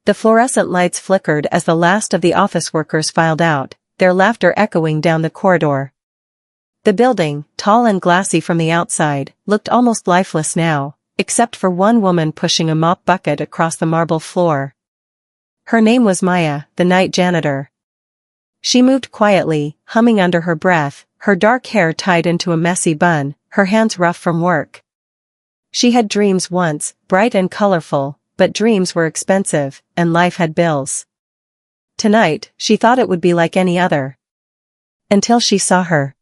The fluorescent lights flickered as the last of the office workers filed out, their laughter echoing down the corridor. The building, tall and glassy from the outside, looked almost lifeless now, except for one woman pushing a mop bucket across the marble floor. Her name was Maya, the night janitor. She moved quietly, humming under her breath, her dark hair tied into a messy bun, her hands rough from work. She had dreams once, bright and colorful, but dreams were expensive, and life had bills. Tonight, she thought it would be like any other. Until she saw her.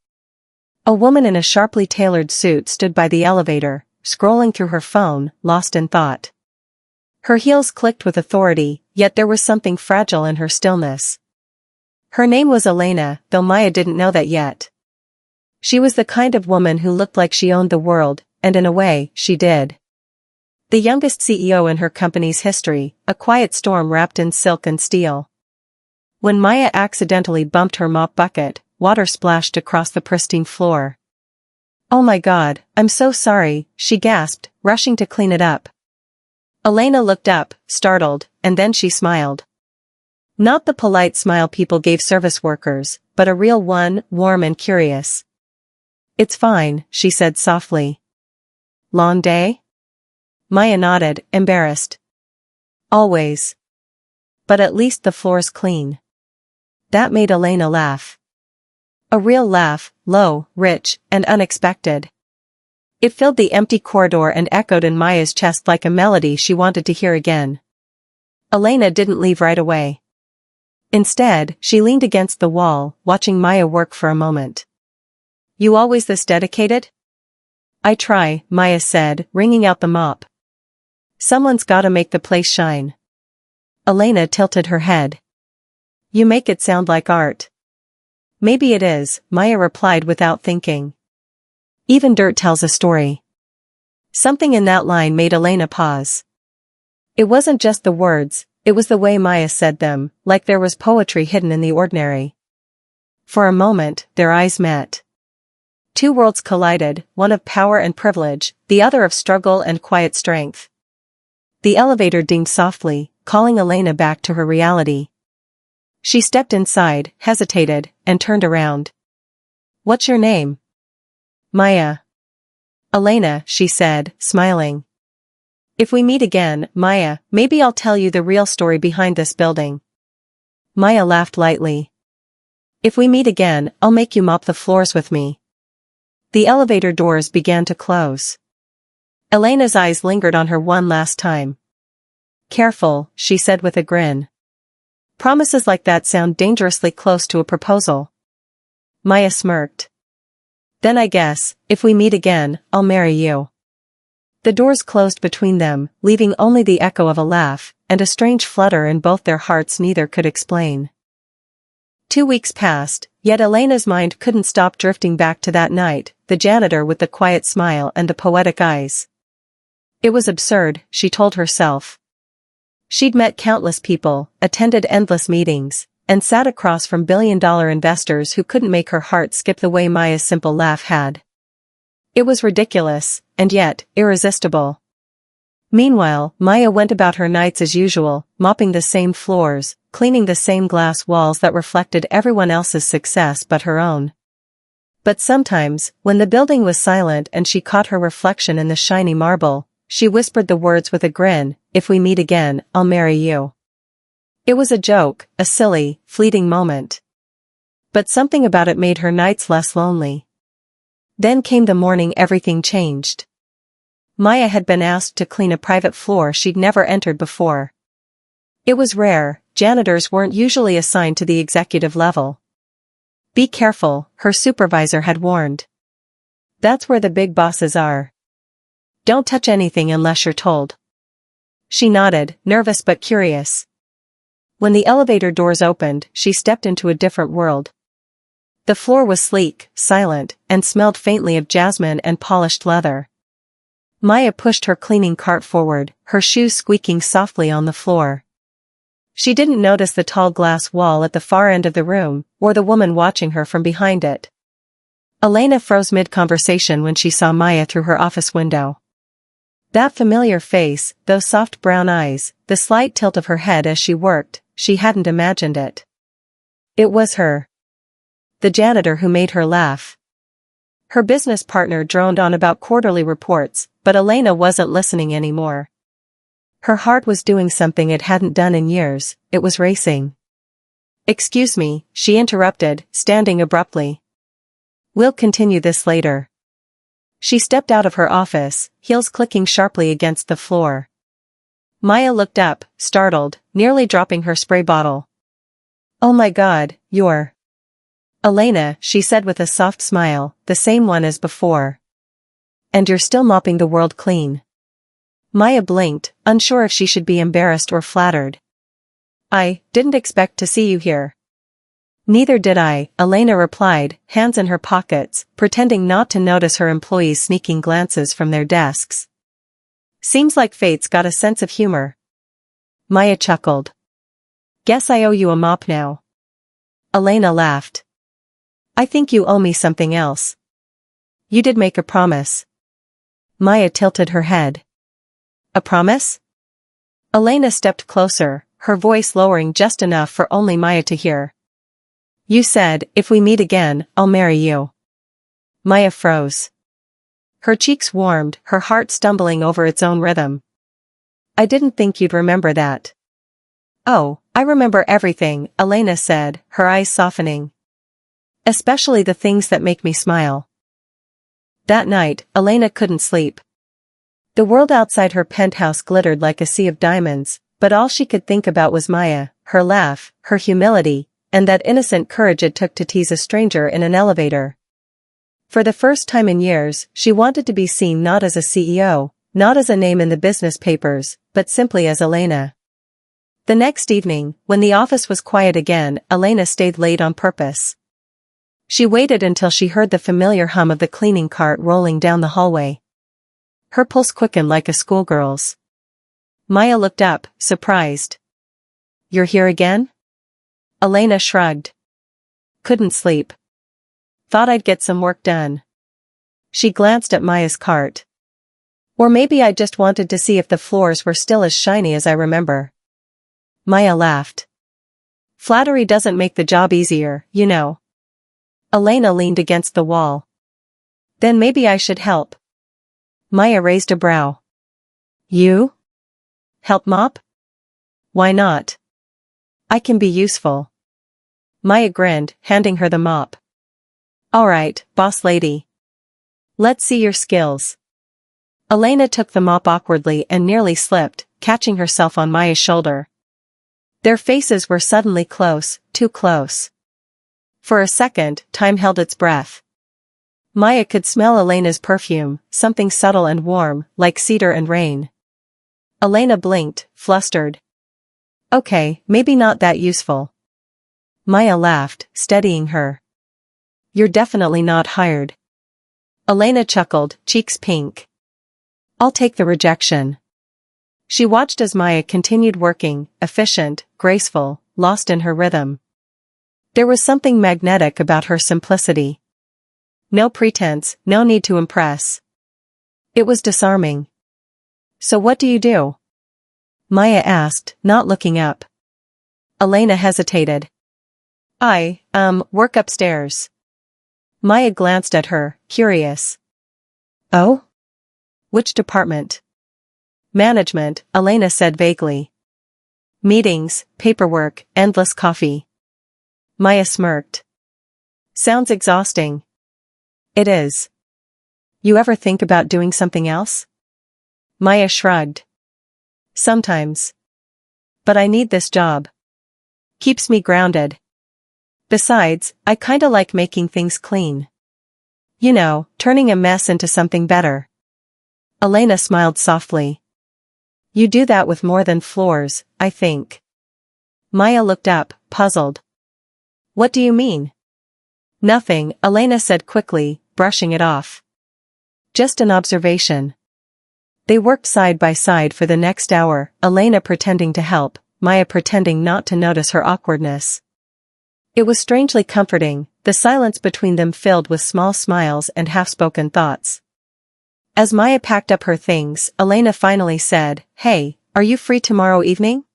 A woman in a sharply tailored suit stood by the elevator, scrolling through her phone, lost in thought. Her heels clicked with authority, yet there was something fragile in her stillness. Her name was Elena, though Maya didn't know that yet. She was the kind of woman who looked like she owned the world, and in a way, she did. The youngest CEO in her company's history, a quiet storm wrapped in silk and steel. When Maya accidentally bumped her mop bucket, water splashed across the pristine floor. "Oh my God, I'm so sorry," she gasped, rushing to clean it up. Elena looked up, startled, and then she smiled. Not the polite smile people gave service workers, but a real one, warm and curious. "It's fine," she said softly. "Long day?" Maya nodded, embarrassed. "Always. But at least the floor's clean." That made Elena laugh. A real laugh, low, rich, and unexpected. It filled the empty corridor and echoed in Maya's chest like a melody she wanted to hear again. Elena didn't leave right away. Instead, she leaned against the wall, watching Maya work for a moment. "You always this dedicated?" "I try," Maya said, wringing out the mop. "Someone's gotta make the place shine." Elena tilted her head. "You make it sound like art." "Maybe it is," Maya replied without thinking. "Even dirt tells a story." Something in that line made Elena pause. It wasn't just the words, it was the way Maya said them, like there was poetry hidden in the ordinary. For a moment, their eyes met. Two worlds collided, one of power and privilege, the other of struggle and quiet strength. The elevator dinged softly, calling Elena back to her reality. She stepped inside, hesitated, and turned around. "What's your name?" "Maya." "Elena," she said, smiling. "If we meet again, Maya, maybe I'll tell you the real story behind this building." Maya laughed lightly. "If we meet again, I'll make you mop the floors with me." The elevator doors began to close. Elena's eyes lingered on her one last time. "Careful," she said with a grin. "Promises like that sound dangerously close to a proposal." Maya smirked. "Then I guess, if we meet again, I'll marry you." The doors closed between them, leaving only the echo of a laugh, and a strange flutter in both their hearts neither could explain. 2 weeks passed, yet Elena's mind couldn't stop drifting back to that night, the janitor with the quiet smile and the poetic eyes. It was absurd, she told herself. She'd met countless people, attended endless meetings, and sat across from billion-dollar investors who couldn't make her heart skip the way Maya's simple laugh had. It was ridiculous, and yet, irresistible. Meanwhile, Maya went about her nights as usual, mopping the same floors, cleaning the same glass walls that reflected everyone else's success but her own. But sometimes, when the building was silent and she caught her reflection in the shiny marble, she whispered the words with a grin, "If we meet again, I'll marry you." It was a joke, a silly, fleeting moment. But something about it made her nights less lonely. Then came the morning everything changed. Maya had been asked to clean a private floor she'd never entered before. It was rare, janitors weren't usually assigned to the executive level. "Be careful," her supervisor had warned. "That's where the big bosses are. Don't touch anything unless you're told." She nodded, nervous but curious. When the elevator doors opened, she stepped into a different world. The floor was sleek, silent, and smelled faintly of jasmine and polished leather. Maya pushed her cleaning cart forward, her shoes squeaking softly on the floor. She didn't notice the tall glass wall at the far end of the room, or the woman watching her from behind it. Elena froze mid-conversation when she saw Maya through her office window. That familiar face, those soft brown eyes, the slight tilt of her head as she worked, she hadn't imagined it. It was her. The janitor who made her laugh. Her business partner droned on about quarterly reports, but Elena wasn't listening anymore. Her heart was doing something it hadn't done in years, it was racing. "Excuse me," she interrupted, standing abruptly. "We'll continue this later." She stepped out of her office, heels clicking sharply against the floor. Maya looked up, startled, nearly dropping her spray bottle. "Oh my God, you're..." "Elena," she said with a soft smile, "the same one as before. And you're still mopping the world clean." Maya blinked, unsure if she should be embarrassed or flattered. "I didn't expect to see you here." "Neither did I," Elena replied, hands in her pockets, pretending not to notice her employees' sneaking glances from their desks. "Seems like fate's got a sense of humor." Maya chuckled. "Guess I owe you a mop now." Elena laughed. "I think you owe me something else." "You did make a promise." Maya tilted her head. "A promise?" Elena stepped closer, her voice lowering just enough for only Maya to hear. "You said, if we meet again, I'll marry you." Maya froze. Her cheeks warmed, her heart stumbling over its own rhythm. "I didn't think you'd remember that." "Oh, I remember everything," Elena said, her eyes softening. "Especially the things that make me smile." That night, Elena couldn't sleep. The world outside her penthouse glittered like a sea of diamonds, but all she could think about was Maya, her laugh, her humility, and that innocent courage it took to tease a stranger in an elevator. For the first time in years, she wanted to be seen not as a CEO, not as a name in the business papers, but simply as Elena. The next evening, when the office was quiet again, Elena stayed late on purpose. She waited until she heard the familiar hum of the cleaning cart rolling down the hallway. Her pulse quickened like a schoolgirl's. Maya looked up, surprised. "You're here again?" Elena shrugged. "Couldn't sleep. Thought I'd get some work done." She glanced at Maya's cart. "Or maybe I just wanted to see if the floors were still as shiny as I remember." Maya laughed. "Flattery doesn't make the job easier, you know." Elena leaned against the wall. "Then maybe I should help." Maya raised a brow. "You? Help mop?" "Why not? I can be useful." Maya grinned, handing her the mop. "All right, boss lady. Let's see your skills." Elena took the mop awkwardly and nearly slipped, catching herself on Maya's shoulder. Their faces were suddenly close, too close. For a second, time held its breath. Maya could smell Elena's perfume, something subtle and warm, like cedar and rain. Elena blinked, flustered. "Okay, maybe not that useful." Maya laughed, steadying her. "You're definitely not hired." Elena chuckled, cheeks pink. "I'll take the rejection." She watched as Maya continued working, efficient, graceful, lost in her rhythm. There was something magnetic about her simplicity. No pretense, no need to impress. It was disarming. "So what do you do?" Maya asked, not looking up. Elena hesitated. I work upstairs." Maya glanced at her, curious. "Oh? Which department?" "Management," Elena said vaguely. "Meetings, paperwork, endless coffee." Maya smirked. "Sounds exhausting." "It is." "You ever think about doing something else?" Maya shrugged. "Sometimes. But I need this job. Keeps me grounded. Besides, I kinda like making things clean. You know, turning a mess into something better." Elena smiled softly. "You do that with more than floors, I think." Maya looked up, puzzled. "What do you mean?" "Nothing," Elena said quickly, brushing it off. "Just an observation." They worked side by side for the next hour, Elena pretending to help, Maya pretending not to notice her awkwardness. It was strangely comforting, the silence between them filled with small smiles and half-spoken thoughts. As Maya packed up her things, Elena finally said, "Hey, are you free tomorrow evening?"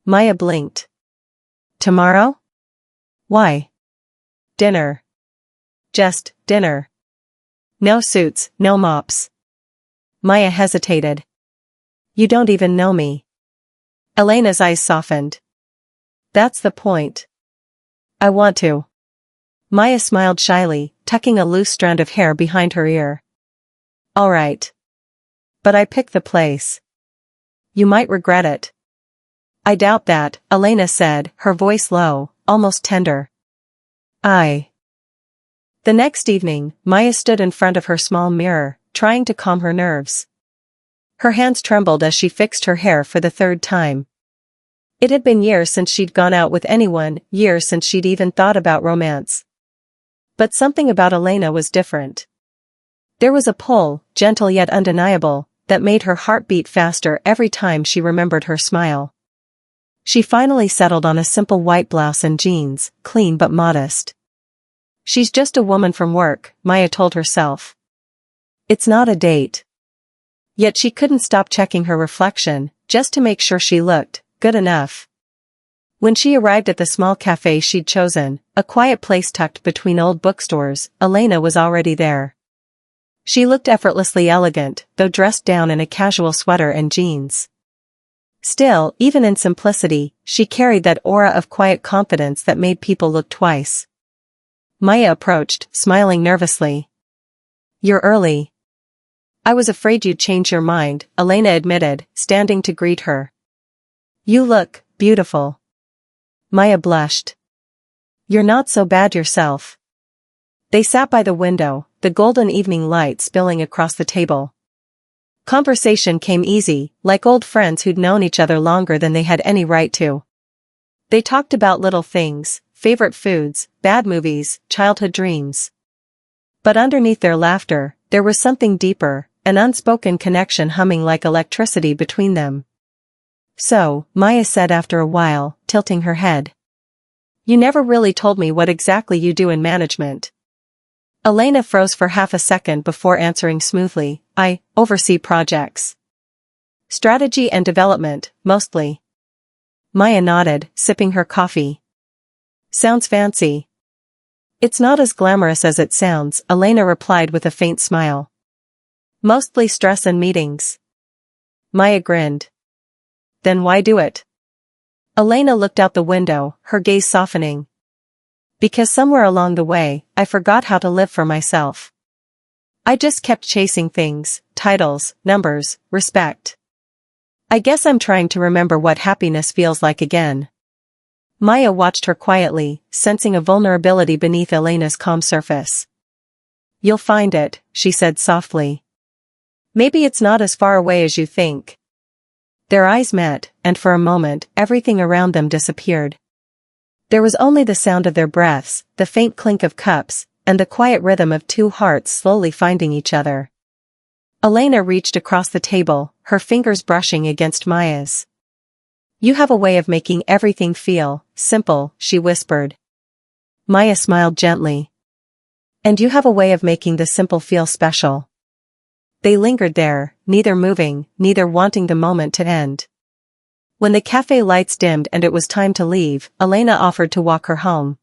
Maya blinked. "Tomorrow? Why?" "Dinner. Just dinner. No suits, no mops." Maya hesitated. "You don't even know me." Elena's eyes softened. "That's the point. I want to." Maya smiled shyly, tucking a loose strand of hair behind her ear. "All right. But I picked the place. You might regret it." "I doubt that," Elena said, her voice low, almost tender. "I." The next evening, Maya stood in front of her small mirror, trying to calm her nerves. Her hands trembled as she fixed her hair for the third time. It had been years since she'd gone out with anyone, years since she'd even thought about romance. But something about Elena was different. There was a pull, gentle yet undeniable, that made her heart beat faster every time she remembered her smile. She finally settled on a simple white blouse and jeans, clean but modest. She's just a woman from work, Maya told herself. It's not a date. Yet she couldn't stop checking her reflection, just to make sure she looked good enough. When she arrived at the small cafe she'd chosen, a quiet place tucked between old bookstores, Elena was already there. She looked effortlessly elegant, though dressed down in a casual sweater and jeans. Still, even in simplicity, she carried that aura of quiet confidence that made people look twice. Maya approached, smiling nervously. "You're early." "I was afraid you'd change your mind," Elena admitted, standing to greet her. "You look beautiful." Maya blushed. "You're not so bad yourself." They sat by the window, the golden evening light spilling across the table. Conversation came easy, like old friends who'd known each other longer than they had any right to. They talked about little things, favorite foods, bad movies, childhood dreams. But underneath their laughter, there was something deeper, an unspoken connection humming like electricity between them. "So," Maya said after a while, tilting her head. "You never really told me what exactly you do in management." Elena froze for half a second before answering smoothly, "I oversee projects. Strategy and development, mostly." Maya nodded, sipping her coffee. "Sounds fancy." "It's not as glamorous as it sounds," Elena replied with a faint smile. "Mostly stress and meetings." Maya grinned. "Then why do it?" Elena looked out the window, her gaze softening. "Because somewhere along the way, I forgot how to live for myself. I just kept chasing things, titles, numbers, respect. I guess I'm trying to remember what happiness feels like again." Maya watched her quietly, sensing a vulnerability beneath Elena's calm surface. "You'll find it," she said softly. "Maybe it's not as far away as you think." Their eyes met, and for a moment, everything around them disappeared. There was only the sound of their breaths, the faint clink of cups, and the quiet rhythm of two hearts slowly finding each other. Elena reached across the table, her fingers brushing against Maya's. "You have a way of making everything feel simple," she whispered. Maya smiled gently. "And you have a way of making the simple feel special." They lingered there, neither moving, neither wanting the moment to end. When the cafe lights dimmed and it was time to leave, Elena offered to walk her home.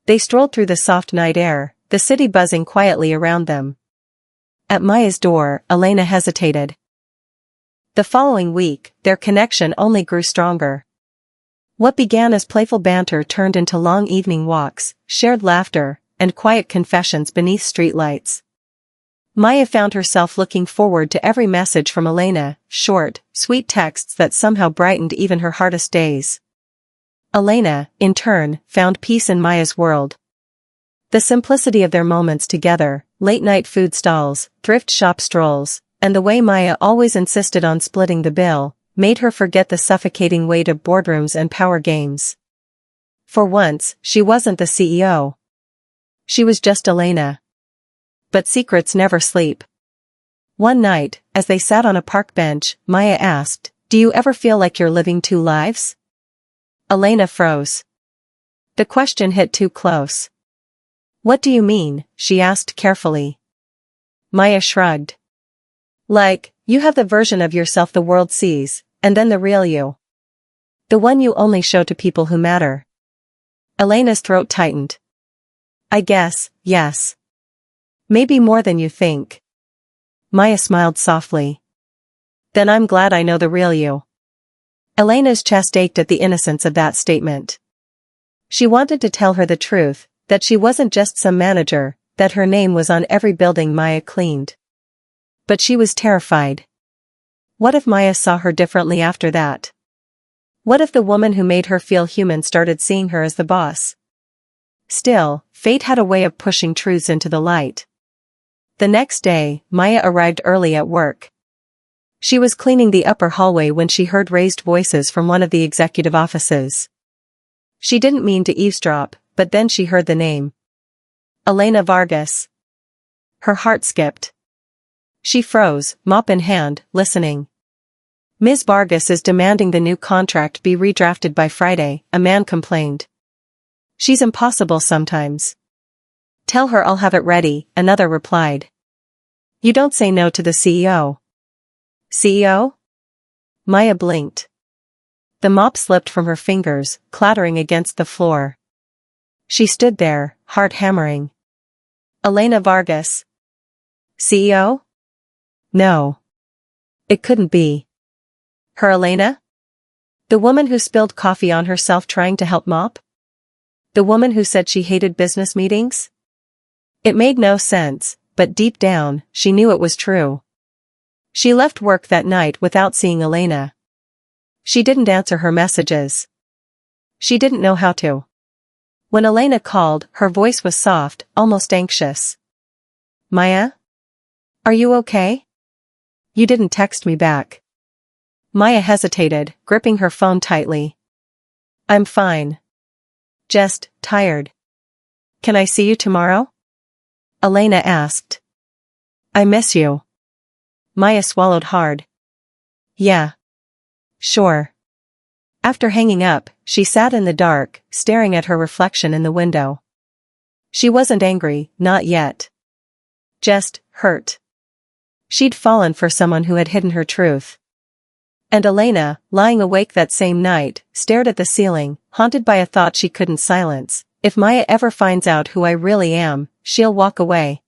They strolled through the soft night air, the city buzzing quietly around them. At Maya's door, Elena hesitated. The following week, their connection only grew stronger. What began as playful banter turned into long evening walks, shared laughter, and quiet confessions beneath streetlights. Maya found herself looking forward to every message from Elena, short, sweet texts that somehow brightened even her hardest days. Elena, in turn, found peace in Maya's world. The simplicity of their moments together, late-night food stalls, thrift shop strolls, and the way Maya always insisted on splitting the bill, made her forget the suffocating weight of boardrooms and power games. For once, she wasn't the CEO. She was just Elena. But secrets never sleep. One night, as they sat on a park bench, Maya asked, "Do you ever feel like you're living two lives?" Elena froze. The question hit too close. "What do you mean?" she asked carefully. Maya shrugged. Like, you have the version of yourself the world sees, and then the real you. The one you only show to people who matter. Elena's throat tightened. I guess, yes. Maybe more than you think. Maya smiled softly. Then I'm glad I know the real you. Elena's chest ached at the innocence of that statement. She wanted to tell her the truth, that she wasn't just some manager, that her name was on every building Maya cleaned. But she was terrified. What if Maya saw her differently after that? What if the woman who made her feel human started seeing her as the boss? Still, fate had a way of pushing truths into the light. The next day, Maya arrived early at work. She was cleaning the upper hallway when she heard raised voices from one of the executive offices. She didn't mean to eavesdrop, but then she heard the name. Elena Vargas. Her heart skipped. She froze, mop in hand, listening. Ms. Vargas is demanding the new contract be redrafted by Friday, a man complained. She's impossible sometimes. Tell her I'll have it ready, another replied. You don't say no to the CEO. CEO? Maya blinked. The mop slipped from her fingers, clattering against the floor. She stood there, heart hammering. Elena Vargas. CEO? No. It couldn't be. Her Elena? The woman who spilled coffee on herself trying to help mop? The woman who said she hated business meetings? It made no sense, but deep down, she knew it was true. She left work that night without seeing Elena. She didn't answer her messages. She didn't know how to. When Elena called, her voice was soft, almost anxious. Maya? Are you okay? You didn't text me back. Maya hesitated, gripping her phone tightly. I'm fine. Just tired. Can I see you tomorrow? Elena asked. I miss you. Maya swallowed hard. Yeah. Sure. After hanging up, she sat in the dark, staring at her reflection in the window. She wasn't angry, not yet. Just hurt. She'd fallen for someone who had hidden her truth. And Elena, lying awake that same night, stared at the ceiling, haunted by a thought she couldn't silence. If Maya ever finds out who I really am, she'll walk away.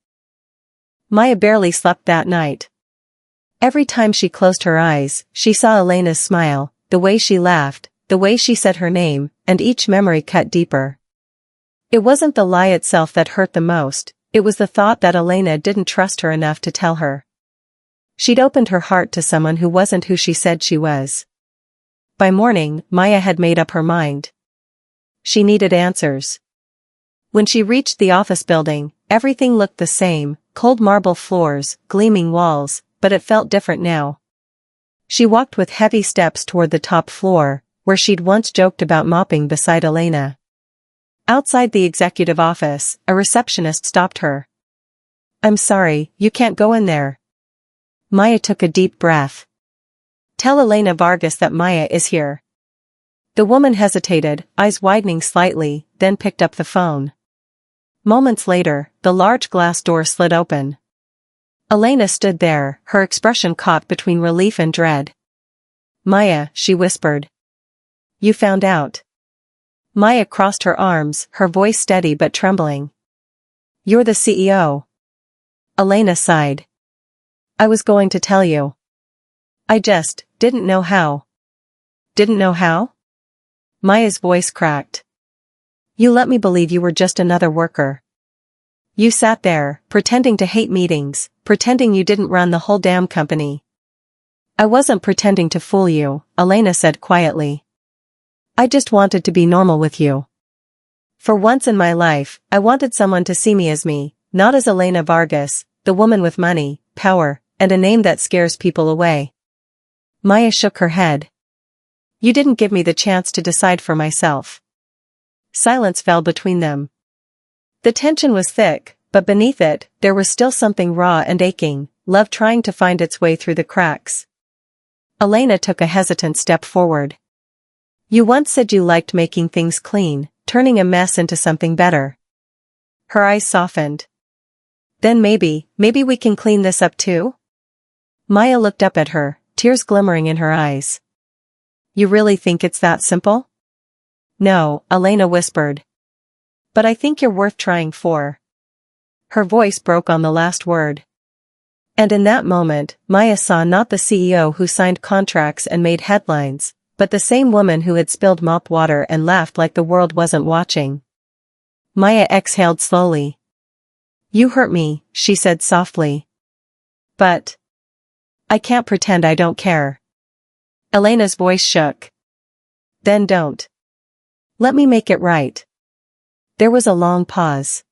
Maya barely slept that night. Every time she closed her eyes, she saw Elena's smile, the way she laughed, the way she said her name, and each memory cut deeper. It wasn't the lie itself that hurt the most, it was the thought that Elena didn't trust her enough to tell her. She'd opened her heart to someone who wasn't who she said she was. By morning, Maya had made up her mind. She needed answers. When she reached the office building, everything looked the same, cold marble floors, gleaming walls, but it felt different now. She walked with heavy steps toward the top floor, where she'd once joked about mopping beside Elena. Outside the executive office, a receptionist stopped her. I'm sorry, you can't go in there. Maya took a deep breath. Tell Elena Vargas that Maya is here. The woman hesitated, eyes widening slightly, then picked up the phone. Moments later, the large glass door slid open. Elena stood there, her expression caught between relief and dread. Maya, she whispered. You found out. Maya crossed her arms, her voice steady but trembling. You're the CEO. Elena sighed. I was going to tell you. I just didn't know how. Didn't know how? Maya's voice cracked. You let me believe you were just another worker. You sat there, pretending to hate meetings, pretending you didn't run the whole damn company. I wasn't pretending to fool you, Elena said quietly. I just wanted to be normal with you. For once in my life, I wanted someone to see me as me, not as Elena Vargas, the woman with money, power, and a name that scares people away. Maya shook her head. You didn't give me the chance to decide for myself. Silence fell between them. The tension was thick, but beneath it, there was still something raw and aching, love trying to find its way through the cracks. Elena took a hesitant step forward. You once said you liked making things clean, turning a mess into something better. Her eyes softened. Then maybe we can clean this up too? Maya looked up at her, tears glimmering in her eyes. You really think it's that simple? No, Elena whispered. But I think you're worth trying for. Her voice broke on the last word. And in that moment, Maya saw not the CEO who signed contracts and made headlines, but the same woman who had spilled mop water and laughed like the world wasn't watching. Maya exhaled slowly. You hurt me, she said softly. But I can't pretend I don't care. Elena's voice shook. Then don't. Let me make it right. There was a long pause.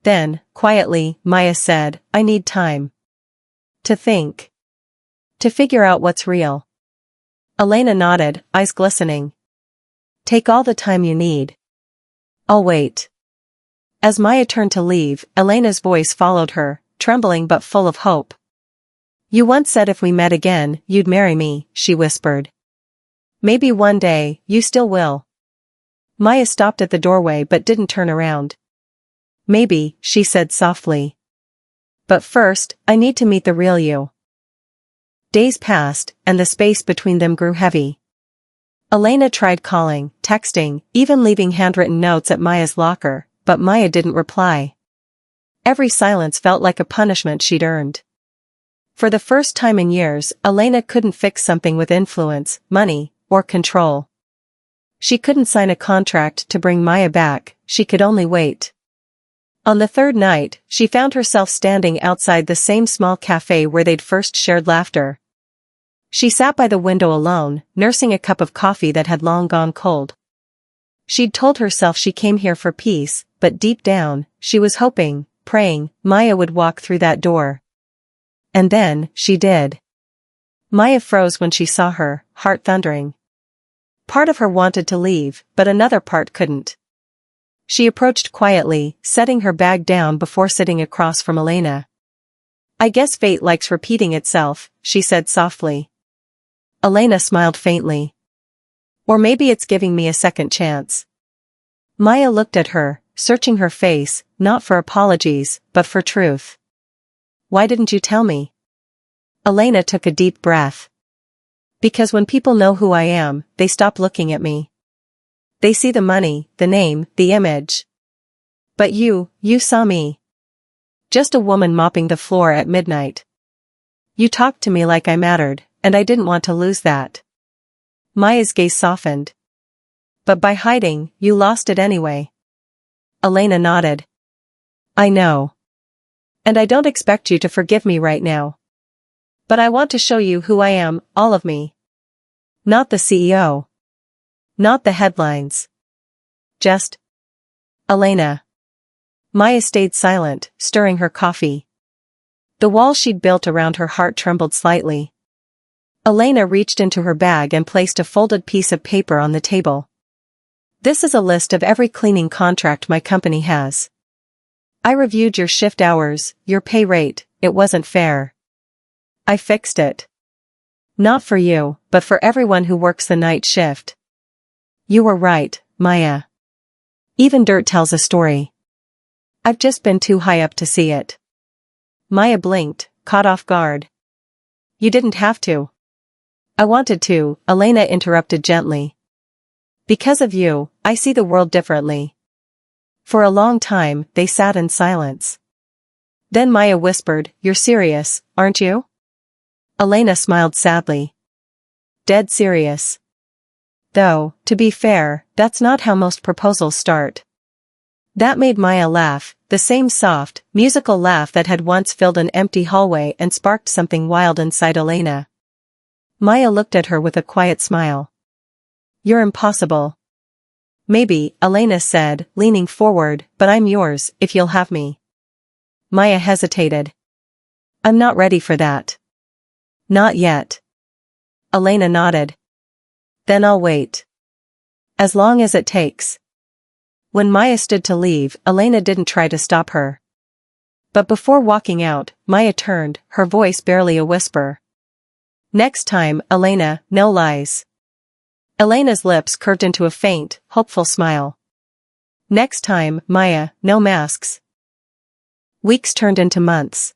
Then, quietly, Maya said, I need time. To think. To figure out what's real. Elena nodded, eyes glistening. Take all the time you need. I'll wait. As Maya turned to leave, Elena's voice followed her, trembling but full of hope. You once said if we met again, you'd marry me, she whispered. Maybe one day, you still will. Maya stopped at the doorway but didn't turn around. Maybe, she said softly. But first, I need to meet the real you. Days passed, and the space between them grew heavy. Elena tried calling, texting, even leaving handwritten notes at Maya's locker, but Maya didn't reply. Every silence felt like a punishment she'd earned. For the first time in years, Elena couldn't fix something with influence, money, or control. She couldn't sign a contract to bring Maya back, she could only wait. On the third night, she found herself standing outside the same small cafe where they'd first shared laughter. She sat by the window alone, nursing a cup of coffee that had long gone cold. She'd told herself she came here for peace, but deep down, she was hoping, praying, Maya would walk through that door. And then, she did. Maya froze when she saw her, heart thundering. Part of her wanted to leave, but another part couldn't. She approached quietly, setting her bag down before sitting across from Elena. I guess fate likes repeating itself, she said softly. Elena smiled faintly. Or maybe it's giving me a second chance. Maya looked at her, searching her face, not for apologies, but for truth. Why didn't you tell me? Elena took a deep breath. Because when people know who I am, they stop looking at me. They see the money, the name, the image. But you saw me. Just a woman mopping the floor at midnight. You talked to me like I mattered, and I didn't want to lose that. Maya's gaze softened. But by hiding, you lost it anyway. Elena nodded. I know. And I don't expect you to forgive me right now. But I want to show you who I am, all of me. Not the CEO. Not the headlines. Just Elena. Maya stayed silent, stirring her coffee. The wall she'd built around her heart trembled slightly. Elena reached into her bag and placed a folded piece of paper on the table. This is a list of every cleaning contract my company has. I reviewed your shift hours, your pay rate, it wasn't fair. I fixed it. Not for you, but for everyone who works the night shift. You were right, Maya. Even dirt tells a story. I've just been too high up to see it. Maya blinked, caught off guard. You didn't have to. I wanted to, Elena interrupted gently. Because of you, I see the world differently. For a long time, they sat in silence. Then Maya whispered, You're serious, aren't you? Elena smiled sadly. Dead serious. Though, to be fair, that's not how most proposals start. That made Maya laugh, the same soft, musical laugh that had once filled an empty hallway and sparked something wild inside Elena. Maya looked at her with a quiet smile. You're impossible. Maybe, Elena said, leaning forward, but I'm yours, if you'll have me. Maya hesitated. I'm not ready for that. Not yet. Elena nodded. Then I'll wait. As long as it takes. When Maya stood to leave, Elena didn't try to stop her. But before walking out, Maya turned, her voice barely a whisper. Next time, Elena, no lies. Elena's lips curved into a faint, hopeful smile. Next time, Maya, no masks. Weeks turned into months.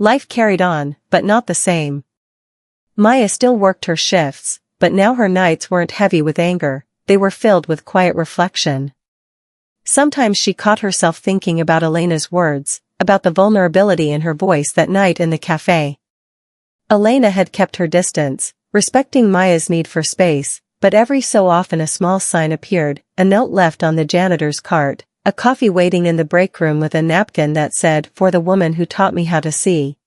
Life carried on, but not the same. Maya still worked her shifts, but now her nights weren't heavy with anger, they were filled with quiet reflection. Sometimes she caught herself thinking about Elena's words, about the vulnerability in her voice that night in the cafe. Elena had kept her distance, respecting Maya's need for space, but every so often a small sign appeared, a note left on the janitor's cart, a coffee waiting in the break room with a napkin that said, "For the woman who taught me how to see."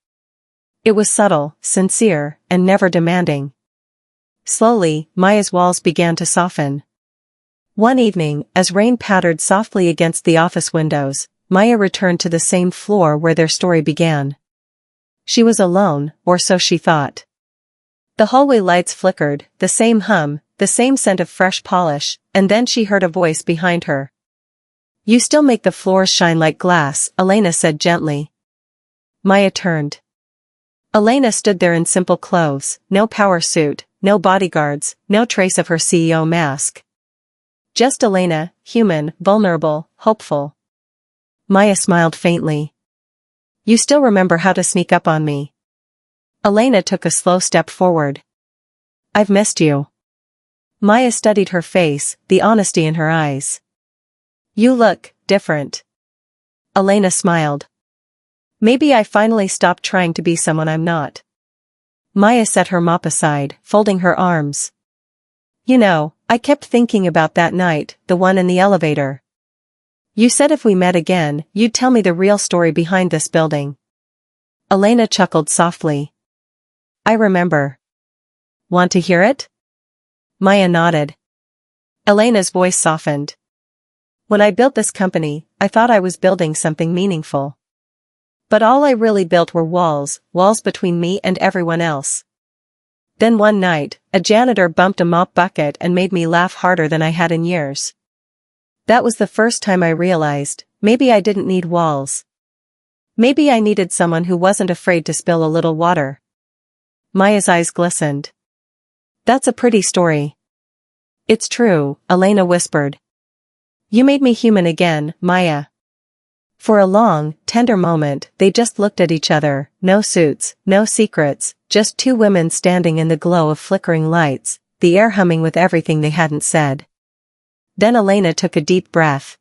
It was subtle, sincere, and never demanding. Slowly, Maya's walls began to soften. One evening, as rain pattered softly against the office windows, Maya returned to the same floor where their story began. She was alone, or so she thought. The hallway lights flickered, the same hum, the same scent of fresh polish, and then she heard a voice behind her. "You still make the floors shine like glass," Elena said gently. Maya turned. Elena stood there in simple clothes, no power suit, no bodyguards, no trace of her CEO mask. Just Elena, human, vulnerable, hopeful. Maya smiled faintly. "You still remember how to sneak up on me." Elena took a slow step forward. "I've missed you." Maya studied her face, the honesty in her eyes. "You look different." Elena smiled. "Maybe I finally stopped trying to be someone I'm not." Maya set her mop aside, folding her arms. "You know, I kept thinking about that night, the one in the elevator. You said if we met again, you'd tell me the real story behind this building." Elena chuckled softly. "I remember. Want to hear it?" Maya nodded. Elena's voice softened. "When I built this company, I thought I was building something meaningful. But all I really built were walls between me and everyone else. Then one night, a janitor bumped a mop bucket and made me laugh harder than I had in years. That was the first time I realized, maybe I didn't need walls. Maybe I needed someone who wasn't afraid to spill a little water." Maya's eyes glistened. "That's a pretty story." "It's true," Elena whispered. "You made me human again, Maya." For a long, tender moment, they just looked at each other, no suits, no secrets, just two women standing in the glow of flickering lights, the air humming with everything they hadn't said. Then Elena took a deep breath.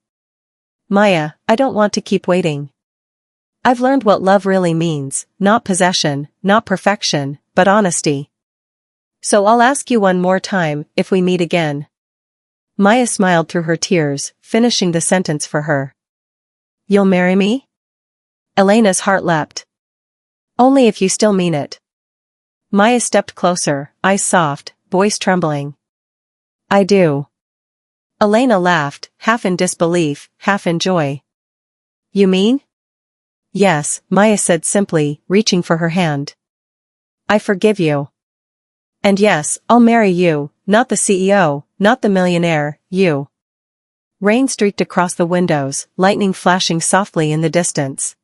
"Maya, I don't want to keep waiting. I've learned what love really means, not possession, not perfection, but honesty. So I'll ask you one more time, if we meet again." Maya smiled through her tears, finishing the sentence for her. "You'll marry me?" Elena's heart leapt. "Only if you still mean it." Maya stepped closer, eyes soft, voice trembling. "I do." Elena laughed, half in disbelief, half in joy. "You mean?" "Yes," Maya said simply, reaching for her hand. "I forgive you. And yes, I'll marry you, not the CEO, not the millionaire, you." Rain streaked across the windows, lightning flashing softly in the distance.